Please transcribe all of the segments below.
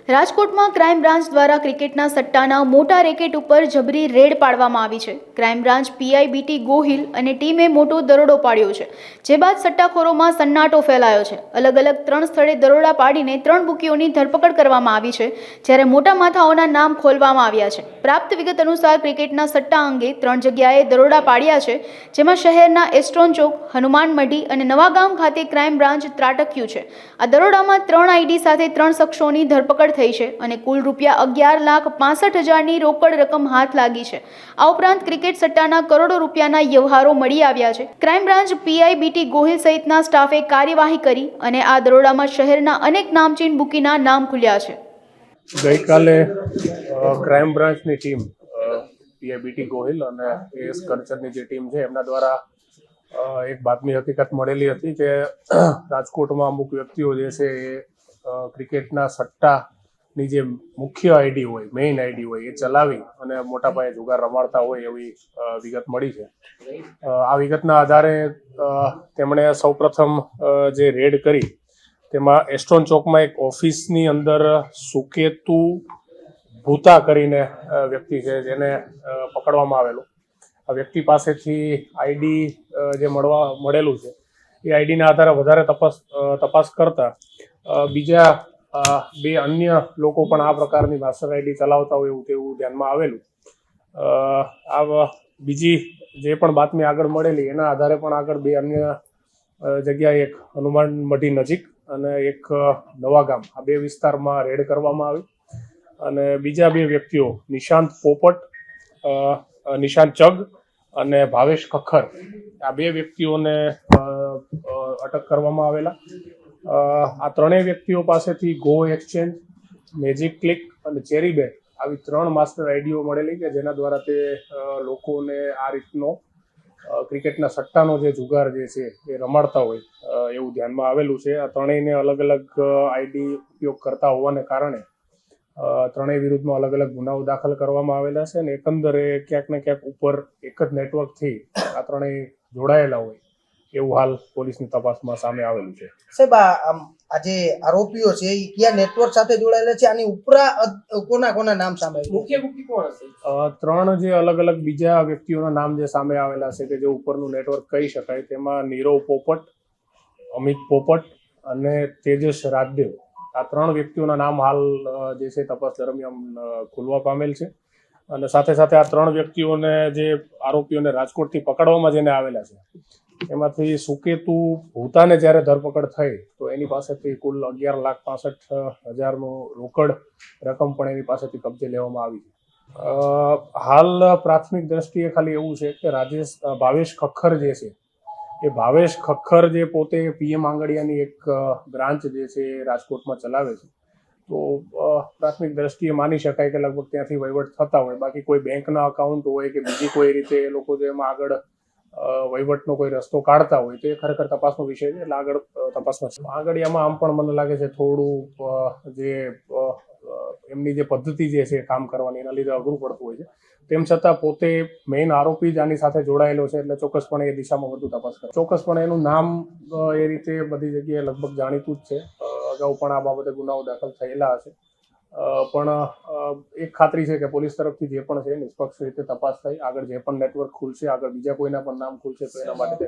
રાજકોટમાં crime branch દ્વારા ક્રિકેટના સટ્ટાના મોટા રેકેટ ઉપર જબરી રેડ પાડવામાં આવી છે. Crime branch PI BT Gohil અને ટીમે મોટો દરોડો પાડ્યો છે, જે બાદ સટ્ટાખોરોમાં સન્નાટો ફેલાયો છે. અલગ અલગ 3 સ્થળે દરોડા પાડીને 3 બુકીઓની ધરપકડ કરવામાં આવી છે, જ્યારે મોટા માથાઓના નામ ખોલવામાં આવ્યા છે. પ્રાપ્ત વિગત અનુસાર ક્રિકેટના સટ્ટા અંગે 3 જગ્યાએ દરોડા પાડ્યા છે, જેમાં શહેરના એસ્ટ્રોન ચોક, હનુમાન મઢી અને નવાગામ ખાતે ક્રાઇમ બ્રાન્ચ ત્રાટક્યું છે. આ દરોડામાં 3 આઈડી સાથે 3 શખ્સોની ધરપકડ થઈ છે અને કુલ રૂપિયા 11,65,000ની રોકડ રકમ હાથ લાગી છે. આ ઉપરાંત ક્રિકેટ સટ્ટાના કરોડો રૂપિયાના વ્યવહારો મળી આવ્યા છે. Crime branch PI BT Gohil સહિતના સ્ટાફે કાર્યવાહી કરી અને આ દરોડામાં શહેરના અનેક નામચીન બુકીના નામ ખુલ્યા છે. ગઈકાલે ક્રાઇમ બ્રાન્ચની ટીમ પીઆઈ બીટી ગોહિલ અને એસ કલ્ચરની જે ટીમ છે એમના દ્વારા એક બાતમી હકીકત મળેલી હતી કે રાજકોટમાં અમુક વ્યક્તિઓ જે છે એ ક્રિકેટના સટ્ટાની જે મુખ્ય આઈડી હોય, મેઇન આઈડી હોય, એ ચલાવી અને મોટા પાયે જુગાર રમાડતા હોય એવી વિગત મળી છે. આ વિગતના આધારે તેમણે સૌપ્રથમ જે રેડ કરી તેમાં એસ્ટ્રોન ચોકમાં એક ઓફિસની અંદર સુકેતુ ભૂતા કરીને વ્યક્તિ છે જેને પકડવામાં આવેલો. આ વ્યક્તિ પાસેથી આઈડી જે મળેલું છે એ આઈડીના આધારે વધારે તપાસ કરતા બીજા 2 અન્ય લોકો પણ આ પ્રકારની માસ્ટર આઈડી ચલાવતા હોય તેવું ધ્યાનમાં આવેલું. આ બીજી જે પણ બાતમી આગળ મળેલી એના આધારે પણ આગળ 2 અન્ય જગ્યાએ, એક હનુમાન મઢી નજીક અને એક નવાગામ, આ 2 વિસ્તારમાં રેડ કરવામાં આવી અને બીજા 2 વ્યક્તિઓ નિશાંત પોપટ, નિશાંત ચગ અને ભાવેશ ખખર, આ 2 વ્યક્તિઓને અટક કરવામાં આવેલા. આ 3 વ્યક્તિઓ પાસેથી ગો એક્સચેન્જ, મેજિક ક્લિક અને ચેરી બેટ આવી 3 માસ્ટર આઈડીઓ મળેલી કે જેના દ્વારા તે લોકોને આ રીતનો ક્રિકેટના સટ્ટાનો જે જુગાર જે છે એ રમાડતા હોય એવું ધ્યાનમાં આવેલું છે. આ 3ને અલગ અલગ આઈડી ઉપયોગ કરતા હોવાને કારણે 3 વિરુદ્ધમાં અલગ અલગ ગુનાઓ દાખલ કરવામાં આવેલા છે અને એકંદરે ક્યાંક ને ક્યાંક ઉપર એક જ નેટવર્કથી આ 3 જોડાયેલા હોય એવું હાલ પોલીસની તપાસમાં સામે આવેલું છે. સાહેબ, આ જે આરોપીઓ છે એ કયા નેટવર્ક સાથે જોડાયેલા છે? આની ઉપરા કોના નામ સામે મુખ્ય મુક્તિ કોણ હશે? 3 જે અલગ અલગ બીજા વ્યક્તિઓના નામ જે સામે આવેલા છે કે જે ઉપરનું નેટવર્ક કહી શકાય, તેમાં નીરવ પોપટ, અમિત પોપટ અને તેજસ રાજદેવ, આ 3 વ્યક્તિઓના નામ હાલ જે છે તપાસ દરમિયાન ખુલવા પામેલ છે. અને સાથે સાથે આ 3 વ્યક્તિઓને, જે આરોપીઓને રાજકોટથી પકડવામાં જેને આવેલા છે એમાંથી સુકેતુ ભૂતાને જ્યારે ધરપકડ થઈ તો એની પાસેથી કુલ 11,65,000નું રોકડ રકમ પણ એની પાસેથી કબજે લેવામાં આવી છે. હાલ પ્રાથમિક દ્રષ્ટિએ ખાલી એવું છે કે ભાવેશ ખખર જે છે એ ભાવેશ ખખર જે પોતે પીએમ આંગડિયાની એક બ્રાન્ચ જે છે એ રાજકોટમાં ચલાવે છે, તો પ્રાથમિક દ્રષ્ટિએ માની શકાય કે લગભગ ત્યાંથી વહીવટ થતા હોય. બાકી કોઈ બેંકના અકાઉન્ટ હોય કે બીજી કોઈ રીતે એ લોકો જો એમાં આગળ વહીવટનો કોઈ રસ્તો કાઢતા હોય તો એ ખરેખર તપાસનો વિષય છે, એટલે આગળ તપાસમાં છે. આંગડિયામાં આમ પણ મને લાગે છે થોડું જે એમની જે પદ્ધતિ જે છે કામ કરવાની એના લીધે અઘરું પડતું હોય છે. તેમ છતાં પોતે મેઇન આરોપી જ આની સાથે જોડાયેલો છે એટલે ચોક્કસપણે એ દિશામાં વધુ તપાસ કરે. ચોક્કસપણે એનું નામ એ રીતે બધી જગ્યાએ લગભગ જાણીતું જ છે. અગાઉ પણ આ બાબતે ગુનાઓ દાખલ થયેલા હશે, પણ એક ખાતરી છે કે પોલીસ તરફથી જે પણ છે નિષ્પક્ષ રીતે તપાસ થઈ આગળ જે પણ નેટવર્ક ખુલશે, આગળ બીજા કોઈના પણ નામ ખુલશે તો એના માટે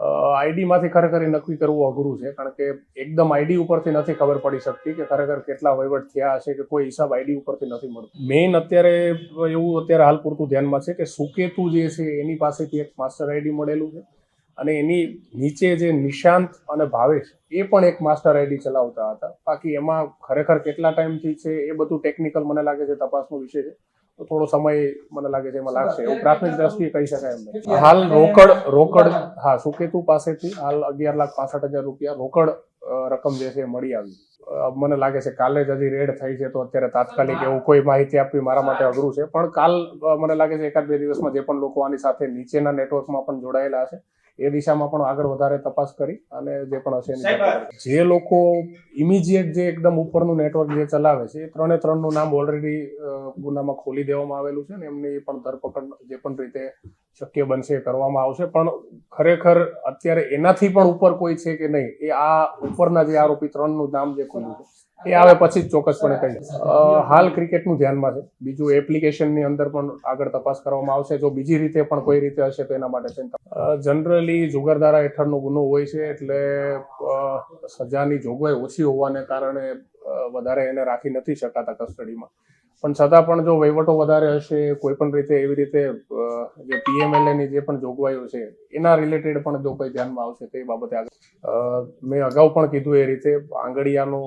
આઈડીમાંથી ખરેખર નક્કી કરવું અઘરું છે, કારણ કે એકદમ આઈડી ઉપરથી નથી ખબર પડી શકતી કે ખરેખર કેટલા વહીવટ થયા હશે કે કોઈ હિસાબ આઈડી ઉપરથી નથી મળતો. મેઇન અત્યારે એવું હાલ પૂરતું ધ્યાનમાં છે કે સુકેતુ જે છે એની પાસેથી એક માસ્ટર આઈડી મળેલું છે અને એની નીચે જે નિશાંત અને ભાવેશ એ પણ એક માસ્ટર આઈડી ચલાવતા હતા. બાકી એમાં ખરેખર કેટલા ટાઈમથી છે એ બધું ટેકનિકલ મને લાગે છે તપાસનો વિષય છે, તો થોડો સમય મને લાગે છે એમાં લાગશે એવું પ્રાથમિક દ્રષ્ટિએ કહી શકાય એમ નથી. હાલ રોકડ હા, સુકેતુ પાસેથી હાલ 11,65,000 રૂપિયા રોકડ રકમ જે છે મળી આવી. મને લાગે છે કાલે જ હજી રેડ થઈ છે, તો અત્યારે તાત્કાલિક એવું કોઈ માહિતી આપવી મારા માટે અઘરું છે, પણ કાલ મને લાગે છે 1-2 દિવસમાં જે પણ લોકો આની સાથે નીચેના નેટવર્કમાં પણ જોડાયેલા હશે એ દિશામાં પણ આગળ વધારે તપાસ કરી અને જે પણ હશે જે લોકો ઇમિજિએટ જે એકદમ ઉપરનું નેટવર્ક જે ચલાવે છે એ 3નું નામ ઓલરેડી ગુનામાં ખોલી દેવામાં આવેલું છે ને એમની પણ ધરપકડ જે પણ રીતે શક્ય બનશે એ કરવામાં આવશે. પણ ખરેખર અત્યારે એનાથી પણ ઉપર કોઈ છે કે નહીં, એ આ ઉપરના જે આરોપી 3નું નામ જે ખુલ્યું છે એ આવે પછી જ ચોક્કસપણે કહીશ. હાલ ક્રિકેટનું ધ્યાનમાં છે. બીજું એપ્લિકેશનની અંદર પણ આગળ તપાસ કરવામાં આવશે. જો બીજી રીતે પણ કોઈ રીતે હશે તો એના માટે જનરલી જુગારધારા હેઠળનો ગુનો હોય છે, એટલે સજાની જોગવાઈ ઓછી હોવાને કારણે વધારે એને રાખી નથી શકાતા કસ્ટડીમાં. પણ છતાં પણ જો વહીવટો વધારે હશે, કોઈ પણ રીતે એવી રીતે જે PMLAની જે પણ જોગવાઈઓ છે એના રિલેટેડ પણ જો કોઈ ધ્યાનમાં આવશે તો એ બાબતે મેં અગાઉ પણ કીધું એ રીતે આંગળીયાનો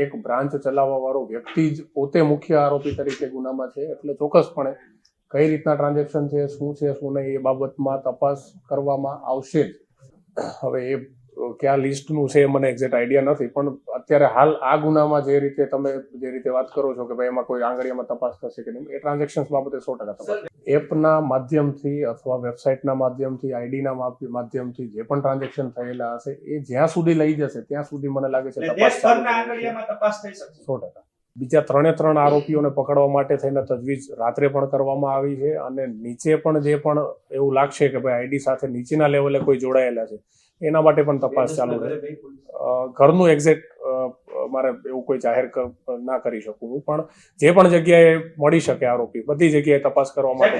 એક બ્રાન્ચ ચલાવવા વાળો વ્યક્તિ જ પોતે મુખ્ય આરોપી તરીકે ગુનામાં છે. એટલે ચોક્કસપણે કઈ રીતના ટ્રાન્ઝેક્શન છે, શું નહીં, એ બાબતમાં તપાસ કરવામાં આવશે જ. હવે એ કયા લિસ્ટનું છે મને એક્ઝેક્ટ આઈડિયા નથી, પણ અત્યારે હાલ આ ગુનામાં જે રીતે તમે જે રીતે વાત કરો છો કે ભાઈ એમાં કોઈ આંગળીયામાં તપાસ થશે કે નહીં, એ ટ્રાન્ઝેક્શન બાબતે 100% તપાસ. એપના માધ્યમથી અથવા વેબસાઇટના માધ્યમથી, આઈડીના માધ્યમથી જે પણ ટ્રાન્ઝેક્શન થયેલા હશે એ જ્યાં સુધી લઈ જશે ત્યાં સુધી મને લાગે છે તપાસ થઈ શકશે 100%. બીજા 3 આરોપીઓને પકડવા માટે થઈને તજવીજ રાત્રે પણ કરવામાં આવી છે, અને નીચે પણ જે પણ એવું લાગશે કે ભાઈ આઈડી સાથે નીચેના લેવલે કોઈ જોડાયેલા છે એના માટે પણ તપાસ ચાલુ છે. ઘરનું એક્ઝેક્ટ મારે એવું કોઈ જાહેર ના કરી શકું, પણ જે પણ જગ્યાએ મળી શકે આરોપી બધી જગ્યાએ તપાસ કરવા માટે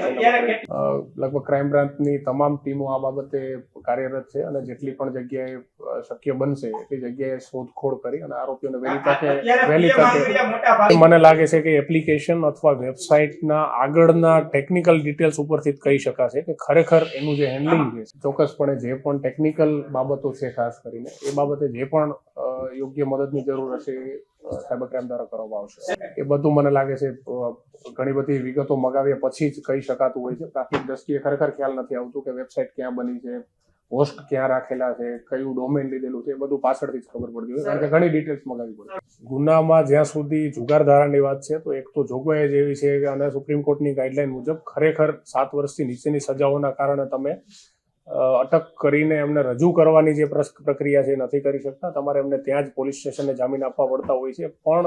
લગભગ ક્રાઇમ બ્રાન્ચની તમામ ટીમો આ બાબતે કાર્યરત છે, અને જેટલી પણ જગ્યાએ શક્ય બનશે એટલી જગ્યાએ શોધખોળ કરી અને આરોપીઓને વહેલી તકે મને લાગે છે કે એપ્લિકેશન અથવા વેબસાઇટના આગળના ટેકનિકલ ડિટેલ્સ ઉપરથી જ કહી શકાશે કે ખરેખર એનું જે હેન્ડલિંગ છે, ચોક્કસપણે જે પણ ટેકનિકલ બાબતો છે ખાસ કરીને એ બાબતે જે પણ યોગ્ય મદદની જરૂર હશે સાયબર ક્રાઇમ દ્વારા કરવામાં આવશે. એ બધું મને લાગે છે ઘણી બધી વિગતો મગાવ્યા પછી જ કહી શકાતું હોય છે. પ્રાથમિક દ્રષ્ટિએ ખરેખર ખ્યાલ નથી આવતું કે વેબસાઇટ ક્યાં બની છે, હોસ્ટ ક્યાં રાખેલા છે, કયું ડોમેન લીધેલું છે, એ બધું પાછળથી જ ખબર પડતી હોય, કારણ કે ઘણી ડિટેલ્સ મગાવી પડે. ગુનામાં જ્યાં સુધી જુગારધારાની વાત છે તો એક તો જોગવાઈ જ એવી છે કે અને સુપ્રીમ કોર્ટની ગાઈડલાઈન મુજબ ખરેખર 7 વર્ષથી નીચેની સજાઓના કારણે તમે અટક કરીને એમને રજૂ કરવાની જે પ્રક્રિયા છે એ નથી કરી શકતા. તમારે એમને ત્યાં જ પોલીસ સ્ટેશનને જામીન આપવા પડતા હોય છે, પણ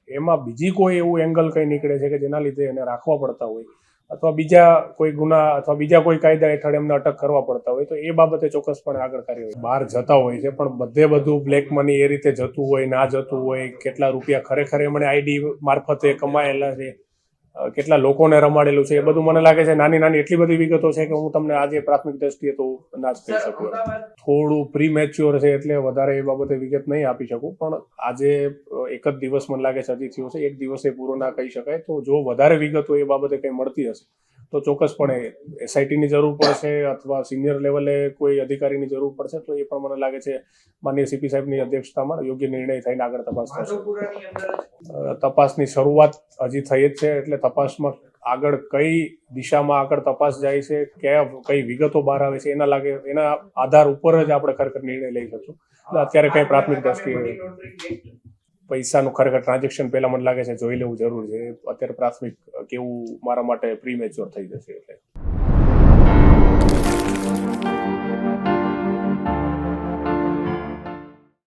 એમાં બીજી કોઈ એવું એંગલ કંઈ નીકળે છે કે જેના લીધે એને રાખવા પડતા હોય અથવા બીજા કોઈ ગુના અથવા બીજા કોઈ કાયદા હેઠળ એમને અટક કરવા પડતા હોય તો એ બાબતે ચોક્કસપણે આગળ કાર્યવાહી. બહાર જતા હોય છે પણ બધું બ્લેક મની એ રીતે જતું હોય, ના જતું હોય, કેટલા રૂપિયા ખરેખર એમણે આઈડી મારફતે કમાયેલા છે, કેટલા લોકોને રમાડેલું છે, એ બધું મને લાગે છે નાની એટલી બધી વિગતો છે કે હું તમને આજે પ્રાથમિક દ્રષ્ટિએ તો ના જ કહી શકું. થોડું પ્રી મેચ્યોર છે એટલે વધારે એ બાબતે વિગત નહીં આપી શકું, પણ આજે એક જ દિવસ મને લાગે છે હજી થયો છે, એક દિવસે પૂરો ના કહી શકાય. તો જો વધારે વિગતો એ બાબતે કંઈ મળતી હશે તો ચોક્કસપણે SITની જરૂર પડશે અથવા સિનિયર લેવલે કોઈ અધિકારીની જરૂર પડશે તો એ પણ મને લાગે છે માનનીય CP સાહેબની અધ્યક્ષતામાં યોગ્ય નિર્ણય થઈને આગળ તપાસ થશે. તપાસની શરૂઆત હજી થઈ જ છે, એટલે તપાસમાં આગળ કઈ દિશામાં આગળ તપાસ જાય છે, કઈ વિગતો બહાર આવે છે એના આધાર ઉપર જ આપણે ખરેખર નિર્ણય લઈ શકશું. અત્યારે કઈ પ્રાથમિક દ્રષ્ટિએ પૈસાનું ખરેખર ટ્રાન્ઝેક્શન પહેલા મને લાગે છે જોઈ લેવું જરૂર છે. અત્યારે પ્રાથમિક કેવું મારા માટે પ્રી મેચ્યોર થઈ જશે એટલે